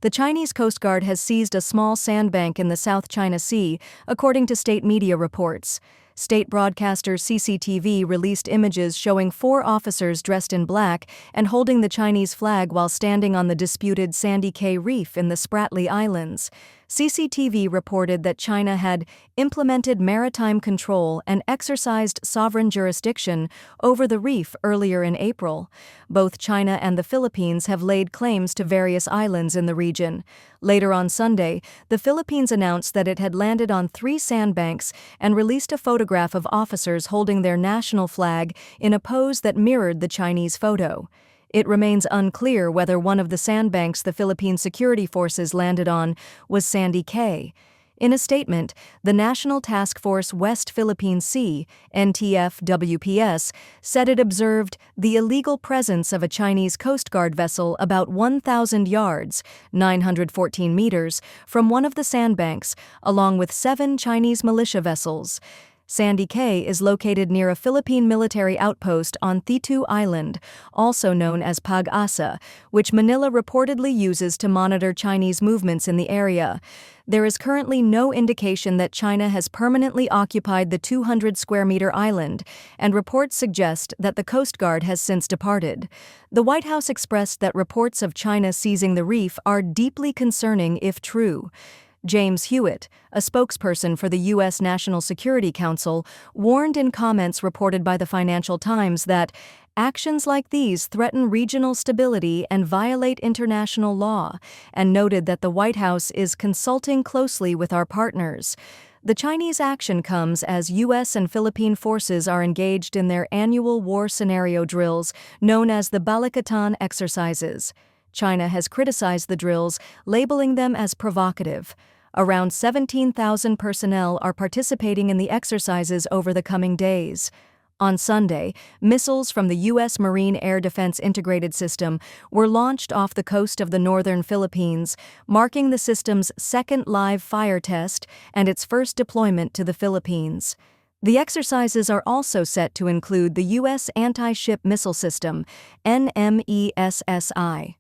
The Chinese Coast Guard has seized a small sandbank in the South China Sea, according to state media reports. State broadcaster CCTV released images showing 4 officers dressed in black and holding the Chinese flag while standing on the disputed Sandy Cay reef in the Spratly Islands. CCTV reported that China had implemented maritime control and exercised sovereign jurisdiction over the reef earlier in April. Both China and the Philippines have laid claims to various islands in the region. Later on Sunday, the Philippines announced that it had landed on 3 sandbanks and released a photograph of officers holding their national flag in a pose that mirrored the Chinese photo. It remains unclear whether one of the sandbanks the Philippine security forces landed on was Sandy Cay. In a statement, the National Task Force West Philippine Sea (NTF-WPS) said it observed the illegal presence of a Chinese Coast Guard vessel about 1,000 yards (914 meters) from one of the sandbanks, along with 7 Chinese militia vessels. Sandy Cay is located near a Philippine military outpost on Thitu Island, also known as Pag-asa, which Manila reportedly uses to monitor Chinese movements in the area. There is currently no indication that China has permanently occupied the 200-square-meter island, and reports suggest that the Coast Guard has since departed. The White House expressed that reports of China seizing the reef are deeply concerning if true. James Hewitt, a spokesperson for the U.S. National Security Council, warned in comments reported by the Financial Times that actions like these threaten regional stability and violate international law, and noted that the White House is consulting closely with our partners. The Chinese action comes as U.S. and Philippine forces are engaged in their annual war scenario drills known as the Balikatan exercises. China has criticized the drills, labeling them as provocative. Around 17,000 personnel are participating in the exercises over the coming days. On Sunday, missiles from the U.S. Marine Air Defense Integrated System were launched off the coast of the northern Philippines, marking the system's second live fire test and its first deployment to the Philippines. The exercises are also set to include the U.S. Anti-Ship Missile System, NMESSI.